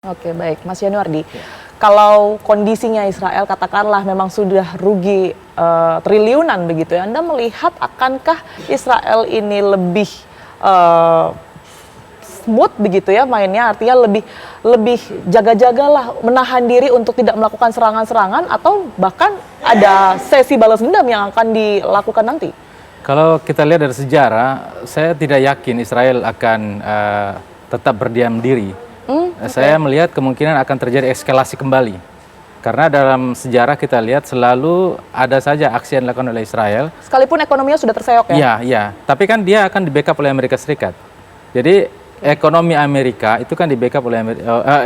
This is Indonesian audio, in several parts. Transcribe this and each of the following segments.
Oke, baik, Mas Yanuardi. Kalau kondisinya Israel katakanlah memang sudah rugi triliunan begitu ya, Anda melihat akankah Israel ini lebih smooth begitu ya mainnya, artinya lebih jaga-jagalah, menahan diri untuk tidak melakukan serangan-serangan, atau bahkan ada sesi balas dendam yang akan dilakukan nanti? Kalau kita lihat dari sejarah, saya tidak yakin Israel akan tetap berdiam diri. Saya melihat kemungkinan akan terjadi eskalasi kembali. Karena dalam sejarah kita lihat selalu ada saja aksi yang dilakukan oleh Israel. Sekalipun ekonominya sudah terseok ya? Iya, iya. Tapi kan dia akan di-backup oleh Amerika Serikat. Jadi ekonomi Amerika itu kan di-backup oleh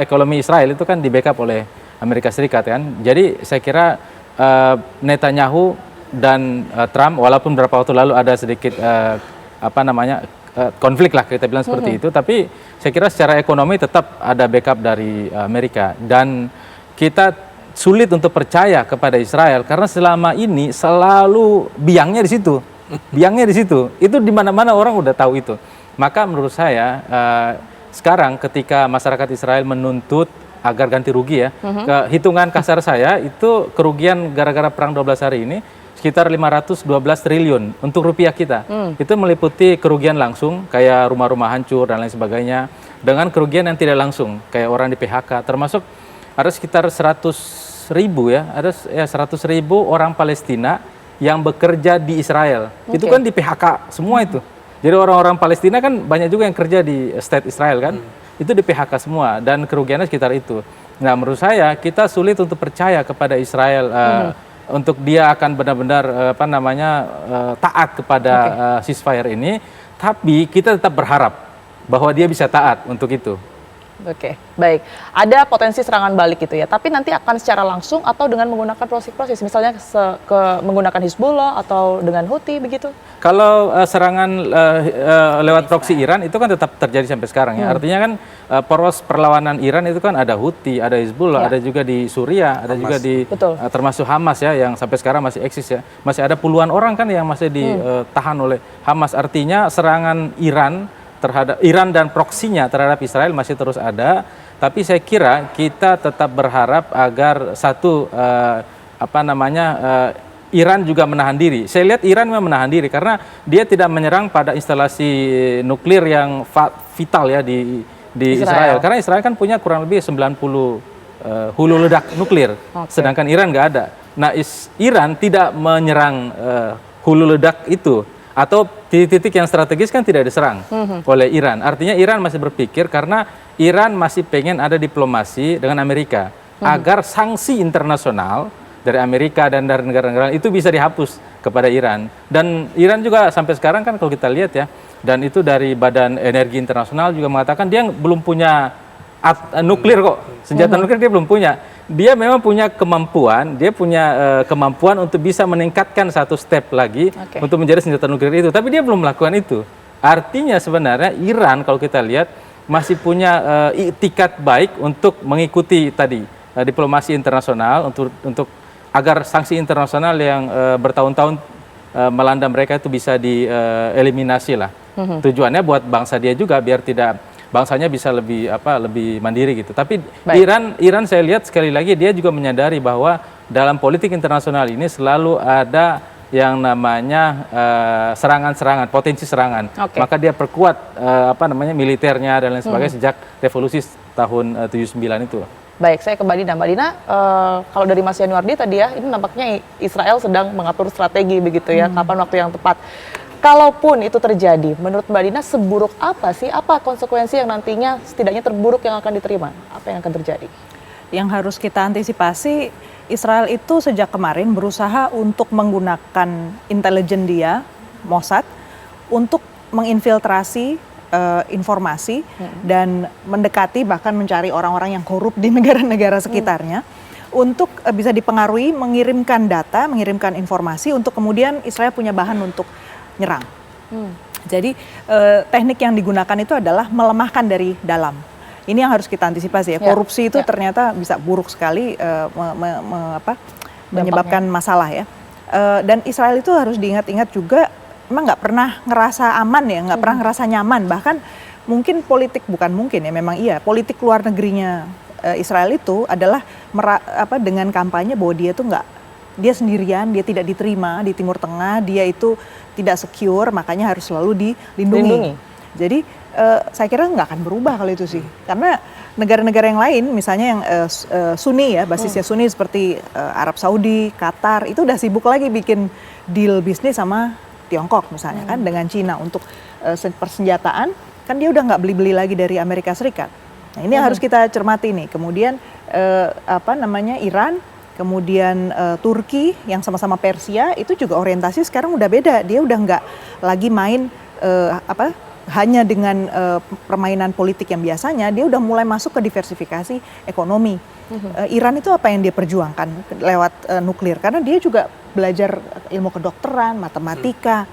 ekonomi Israel itu kan di-backup oleh Amerika Serikat kan. Jadi saya kira Netanyahu dan Trump, walaupun beberapa waktu lalu ada sedikit konflik lah kita bilang seperti itu, tapi saya kira secara ekonomi tetap ada backup dari Amerika, dan kita sulit untuk percaya kepada Israel karena selama ini selalu biangnya di situ, itu di mana-mana orang udah tahu itu. Maka menurut saya sekarang ketika masyarakat Israel menuntut agar ganti rugi ya, hitungan kasar saya itu kerugian gara-gara perang 12 hari ini sekitar 512 triliun untuk rupiah kita. Itu meliputi kerugian langsung kayak rumah-rumah hancur dan lain sebagainya, dengan kerugian yang tidak langsung kayak orang di PHK, termasuk ada sekitar 100.000 ya, ada 100.000 orang Palestina yang bekerja di Israel. Itu kan di PHK semua itu. Jadi orang-orang Palestina kan banyak juga yang kerja di state Israel kan. Itu di PHK semua dan kerugiannya sekitar itu. Nah, menurut saya kita sulit untuk percaya kepada Israel untuk dia akan benar-benar taat kepada ceasefire ini, tapi kita tetap berharap bahwa dia bisa taat untuk itu. Oke, baik. Ada potensi serangan balik gitu ya, tapi nanti akan secara langsung atau dengan menggunakan proses misalnya menggunakan Hizbullah atau dengan Houthi begitu? Kalau serangan lewat proksi Iran itu kan tetap terjadi sampai sekarang ya. Artinya kan poros perlawanan Iran itu kan ada Houthi, ada Hizbullah, ada juga di Suriah, ada juga di termasuk Hamas ya, yang sampai sekarang masih eksis ya. Masih ada puluhan orang kan yang masih ditahan oleh Hamas. Artinya serangan Iran terhadap Iran dan proksinya terhadap Israel masih terus ada, tapi saya kira kita tetap berharap agar Iran juga menahan diri. Saya lihat Iran memang menahan diri karena dia tidak menyerang pada instalasi nuklir yang vital ya di Israel. Karena Israel kan punya kurang lebih 90 hulu ledak nuklir, sedangkan Iran nggak ada. Nah, Iran tidak menyerang hulu ledak itu, atau titik-titik yang strategis kan tidak diserang oleh Iran. Artinya Iran masih berpikir karena Iran masih pengen ada diplomasi dengan Amerika agar sanksi internasional dari Amerika dan dari negara-negara itu bisa dihapus kepada Iran. Dan Iran juga sampai sekarang kan kalau kita lihat ya, dan itu dari Badan Energi Internasional juga mengatakan dia belum punya nuklir kok, senjata nuklir dia belum punya. Dia memang punya kemampuan, untuk bisa meningkatkan satu step lagi untuk menjadi senjata nuklir itu, tapi dia belum melakukan itu. Artinya sebenarnya Iran kalau kita lihat masih punya iktikat baik untuk mengikuti tadi diplomasi internasional untuk agar sanksi internasional yang bertahun-tahun melanda mereka itu bisa dieliminasi lah. Tujuannya buat bangsa dia juga biar bangsanya bisa lebih mandiri gitu. Tapi Iran saya lihat sekali lagi dia juga menyadari bahwa dalam politik internasional ini selalu ada yang namanya serangan-serangan, potensi serangan. Maka dia perkuat militernya dan lain sebagainya sejak revolusi tahun 79 itu. Baik, saya ke Mbak Dina. Mbak Dina, kalau dari Mas Yanuardi tadi ya, ini nampaknya Israel sedang mengatur strategi begitu ya, kapan waktu yang tepat. Kalaupun itu terjadi, menurut Mbak Dina seburuk apa sih? Apa konsekuensi yang nantinya setidaknya terburuk yang akan diterima? Apa yang akan terjadi? Yang harus kita antisipasi, Israel itu sejak kemarin berusaha untuk menggunakan intelijen dia, Mossad, untuk menginfiltrasi informasi dan mendekati bahkan mencari orang-orang yang korup di negara-negara sekitarnya untuk bisa dipengaruhi mengirimkan data, mengirimkan informasi untuk kemudian Israel punya bahan untuk nyerang. Jadi teknik yang digunakan itu adalah melemahkan dari dalam. Ini yang harus kita antisipasi ya. Korupsi itu ternyata bisa buruk sekali menyebabkan masalah ya. Dan Israel itu harus diingat-ingat juga, memang nggak pernah ngerasa aman ya, nggak pernah ngerasa nyaman. Bahkan mungkin politik, bukan mungkin ya, memang iya, politik luar negerinya Israel itu adalah dengan kampanye bahwa dia tuh dia sendirian, dia tidak diterima di Timur Tengah, dia itu tidak secure, makanya harus selalu dilindungi. Jadi saya kira nggak akan berubah kalau itu sih, karena negara-negara yang lain, misalnya yang Sunni ya, basisnya Sunni seperti Arab Saudi, Qatar, itu udah sibuk lagi bikin deal bisnis sama Tiongkok misalnya kan, dengan Cina untuk persenjataan, kan dia udah nggak beli-beli lagi dari Amerika Serikat. Nah ini harus kita cermati nih. Kemudian Iran, kemudian Turki yang sama-sama Persia, itu juga orientasi sekarang udah beda. Dia udah nggak lagi main hanya dengan permainan politik yang biasanya, dia udah mulai masuk ke diversifikasi ekonomi. Iran itu apa yang dia perjuangkan lewat nuklir, karena dia juga belajar ilmu kedokteran, matematika,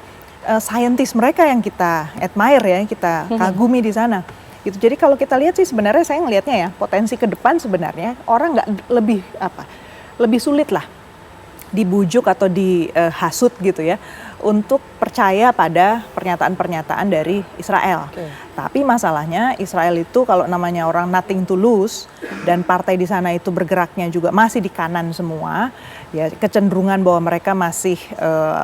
saintis mereka yang kita admire ya, yang kita kagumi di sana. Gitu. Jadi kalau kita lihat sih sebenarnya saya ngelihatnya ya, potensi ke depan sebenarnya orang nggak lebih sulit lah dibujuk atau dihasut gitu ya untuk percaya pada pernyataan-pernyataan dari Israel. Tapi masalahnya Israel itu kalau namanya orang nothing to lose dan partai di sana itu bergeraknya juga masih di kanan semua, ya kecenderungan bahwa mereka masih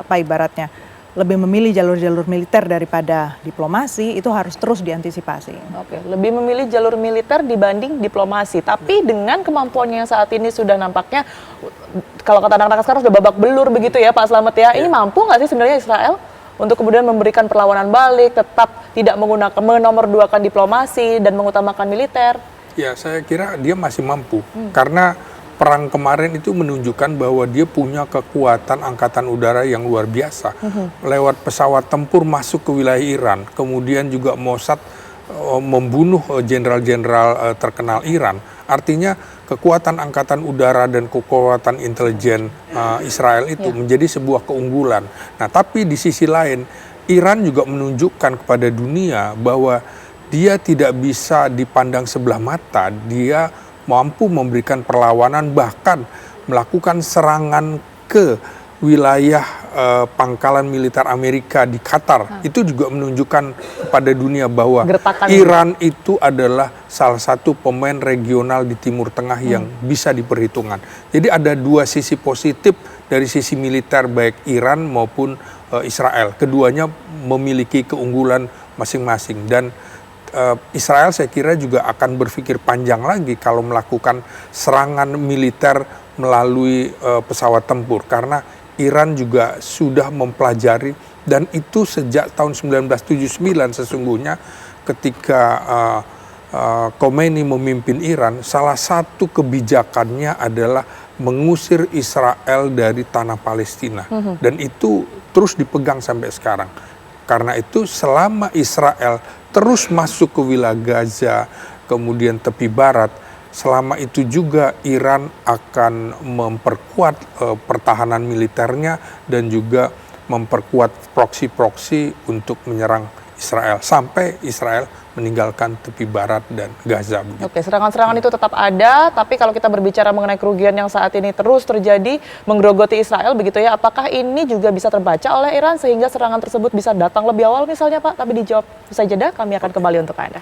ibaratnya lebih memilih jalur-jalur militer daripada diplomasi, itu harus terus diantisipasi. Oke, lebih memilih jalur militer dibanding diplomasi. Tapi dengan kemampuannya yang saat ini sudah nampaknya, kalau kata anak-anak sekarang sudah babak belur begitu ya Pak Slamet ya. Ini mampu nggak sih sebenarnya Israel untuk kemudian memberikan perlawanan balik, tetap tidak menomorduakan diplomasi dan mengutamakan militer? Ya, saya kira dia masih mampu. Karena perang kemarin itu menunjukkan bahwa dia punya kekuatan angkatan udara yang luar biasa. Lewat pesawat tempur masuk ke wilayah Iran, kemudian juga Mossad membunuh jenderal-jenderal terkenal Iran. Artinya kekuatan angkatan udara dan kekuatan intelijen Israel itu menjadi sebuah keunggulan. Nah, tapi di sisi lain, Iran juga menunjukkan kepada dunia bahwa dia tidak bisa dipandang sebelah mata, dia mampu memberikan perlawanan, bahkan melakukan serangan ke wilayah pangkalan militer Amerika di Qatar. Itu juga menunjukkan kepada dunia bahwa Iran itu adalah salah satu pemain regional di Timur Tengah yang bisa diperhitungkan. Jadi ada dua sisi positif dari sisi militer baik Iran maupun Israel. Keduanya memiliki keunggulan masing-masing, dan Israel saya kira juga akan berpikir panjang lagi kalau melakukan serangan militer melalui pesawat tempur, karena Iran juga sudah mempelajari, dan itu sejak tahun 1979 sesungguhnya ketika Khomeini memimpin Iran, salah satu kebijakannya adalah mengusir Israel dari tanah Palestina, dan itu terus dipegang sampai sekarang. Karena itu selama Israel terus masuk ke wilayah Gaza, kemudian tepi barat, selama itu juga Iran akan memperkuat pertahanan militernya dan juga memperkuat proksi-proksi untuk menyerang Israel sampai Israel meninggalkan tepi barat dan Gaza. Oke, serangan-serangan itu tetap ada, tapi kalau kita berbicara mengenai kerugian yang saat ini terus terjadi menggerogoti Israel begitu ya, apakah ini juga bisa terbaca oleh Iran sehingga serangan tersebut bisa datang lebih awal misalnya Pak? Tapi dijawab usai jeda, kami akan kembali untuk Anda.